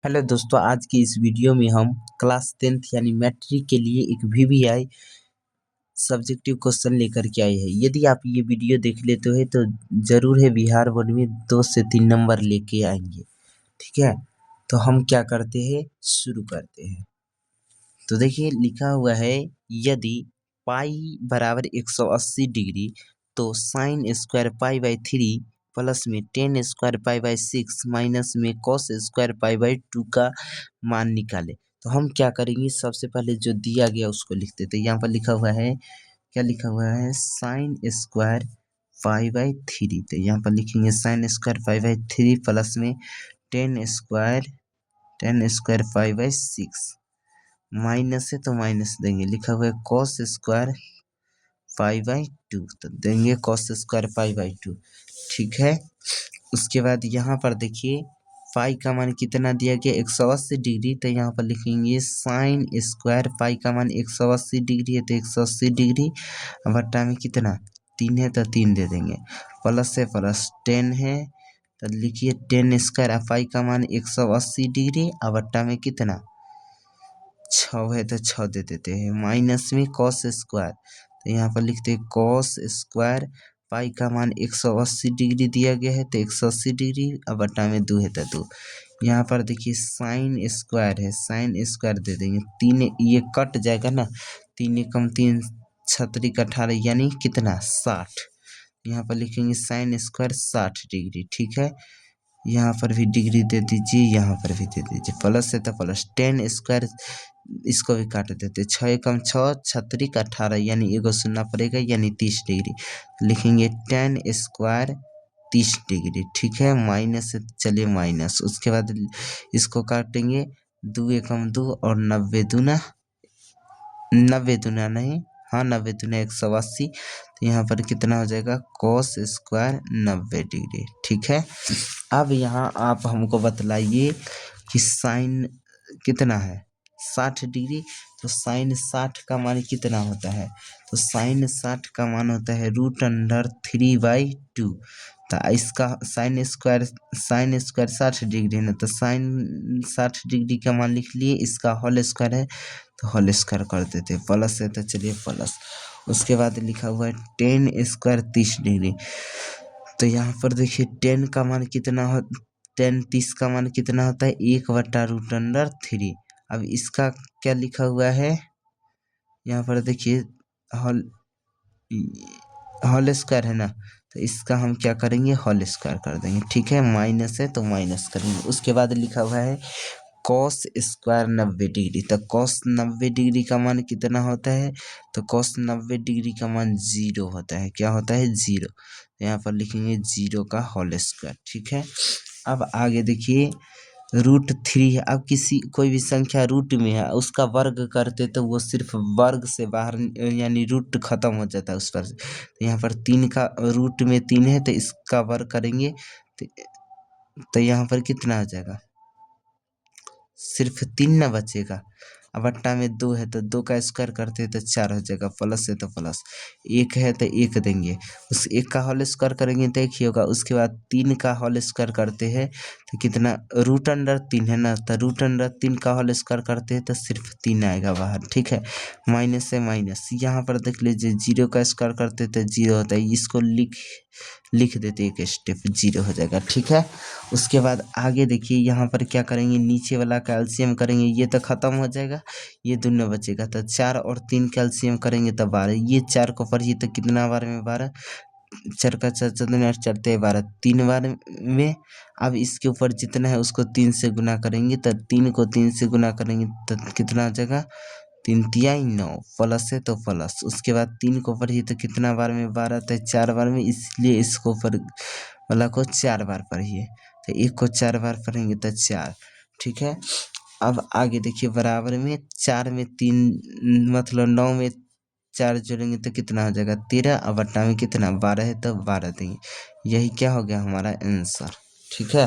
Hello दोस्तों, आज की इस वीडियो में हम क्लास 10th यानी मैट्रिक के लिए एक वीवीआई सब्जेक्टिव क्वेश्चन लेकर के आए हैं। यदि आप ये वीडियो देख लेते हो तो ज़रूर है बिहार बोर्ड में 2 से 3 नंबर लेके आएंगे। ठीक है, तो हम क्या करते हैं, शुरू करते हैं। तो देखिए लिखा हुआ है, यदि पाई बराबर 180 डिग्री तो sine square pi by 3 plus में tan square pi by 6 minus में कॉस स्क्वायर पाई बाई 2 का मान निकाले। तो हम क्या करेंगे, सबसे पहले जो दिया गया उसको लिख देते। यहाँ पर लिखा हुआ है, क्या लिखा हुआ है, साइन स्क्वायर पाई बाई 3। तो यहाँ पर लिखेंगे sine square pi by 3 plus में tan square pi by 6 minus है तो माइनस देंगे। लिखा हुआ है कॉस स्क्वायर पाई बाई 2, तो देंगे कॉस स्क्वायर पाई बाई 2। ठीक है, उसके बाद यहाँ पर देखिए पाई का मान कितना दिया गया, 180 डिग्री। तो यहाँ पर लिखेंगे साइन स्क्वायर पाई का मान 180 डिग्री है तो 180 डिग्री बट्टा में कितना 3 है तो 3 दे देंगे। प्लस से प्लस 10 है तो लिखिए टेन स्क्वायर पाई का मान 180 डिग्री और बट्टा में कितना 6 है तो 6 दे देते हैं। माइनस में कॉस स्क्वायर, तो यहाँ पर लिखते हैं कॉस स्क्वायर पाई का मान 180 डिग्री दिया गया है तो 180 डिग्री और बटा में 2 है तो 2। यहाँ पर देखिए साइन स्क्वायर है, साइन स्क्वायर दे देंगे। 3 ये कट जाएगा ना, 3 एकम 3 छतरी का 18 यानी कितना 60। यहाँ पर लिखेंगे साइन स्क्वायर 60 डिग्री। ठीक है, यहाँ पर भी डिग्री दे दीजिए, यहाँ पर भी दे दीजिए। प्लस है तो प्लस टेन स्क्वायर, इसको भी काट देते। 6 एकम 6 छतरी का 18 यानी एगो सुनना पड़ेगा यानी 30 डिग्री। लिखेंगे टेन स्क्वायर 30 डिग्री। ठीक है, माइनस से चलिए माइनस, उसके बाद इसको काटेंगे 2 एकम 2 और 90 दूना 90 दूना नहीं, हाँ 90 दूना 180। तो यहाँ पर कितना हो जाएगा कॉस स्क्वायर 90 डिग्री। ठीक है, अब यहाँ आप हमको बतलाइए कि साइन कितना है 60 डिग्री। तो साइन 60 का मान कितना होता है, तो साइन 60 का मान होता है √3/2। तो इसका साइन स्क्वायर 60 डिग्री है ना, तो साइन 60 डिग्री का मान लिख लिए। इसका होल स्क्वायर है तो होल स्क्वायर कर देते। प्लस है तो चलिए प्लस, उसके बाद लिखा हुआ है टेन स्क्वायर 30 डिग्री। तो यहाँ पर देखिए 10 का मान कितना हो, 30 का मान कितना होता है 1/√3। अब इसका क्या लिखा हुआ है, यहाँ पर देखिए होल स्क्वायर है ना, तो इसका हम क्या करेंगे होल स्क्वायर कर देंगे। ठीक है, माइनस है तो माइनस करेंगे। उसके बाद लिखा हुआ है कॉस स्क्वायर 90 डिग्री। तो कॉस 90 डिग्री का मान कितना होता है, तो कॉस 90 डिग्री का मान 0 होता है। क्या होता है 0, यहाँ पर लिखेंगे 0 का होल स्क्वायर। ठीक है, अब आगे देखिए √3 है। अब कोई भी संख्या रूट में है उसका वर्ग करते तो वो सिर्फ वर्ग से बाहर यानी रूट खत्म हो जाता है उस पर। तो यहाँ पर 3 का रूट में 3 है तो इसका वर्ग करेंगे तो यहाँ पर कितना हो जाएगा, सिर्फ 3 ना बचेगा। अब बट्टा में 2 है तो 2 का स्क्वायर करते हैं तो 4 हो जाएगा। प्लस है तो प्लस, 1 है तो 1 देंगे। उस 1 का होल स्क्वायर करेंगे तो 1 ही होगा। उसके बाद 3 का होल स्क्वायर करते हैं तो कितना √3 है ना, तो √3 का होल स्क्वायर करते हैं तो सिर्फ 3 आएगा बाहर। ठीक है, माइनस से माइनस, यहाँ पर देख लीजिए 0 का स्क्वायर करते तो 0 होता है। इसको लिख देते एक स्टेप, 0 हो जाएगा। ठीक है, उसके बाद आगे देखिए यहाँ पर क्या करेंगे, नीचे वाला का एलसीएम करेंगे, ये तो खत्म हो जाएगा, ये दोनों बचेगा। तो 4 और 3 का एलसीएम करेंगे तो 12। ये 4 को पढ़िए तो कितना बार में 12, 4 का 4 4 चढ़ते 12, 3 बार में। अब इसके ऊपर जितना है उसको 3 से गुना करेंगे, तो 3 को 3 से गुना करेंगे तो कितना हो जाएगा 3 तिहाई 9। प्लस है तो प्लस, उसके बाद 3 को पढ़िए तो कितना बार में 12, तो 4 बार में, इसलिए इसको ऊपर वाला को 4 बार पढ़िए। तो 1 को 4 बार पढ़ेंगे तो 4। ठीक है, अब आगे देखिए बराबर में 4 में 3 मतलब 9 में 4 जोड़ेंगे तो कितना हो जाएगा 13। अब बट्टा में कितना 12 है तो 12 देंगे। यही क्या हो गया हमारा आंसर। ठीक है।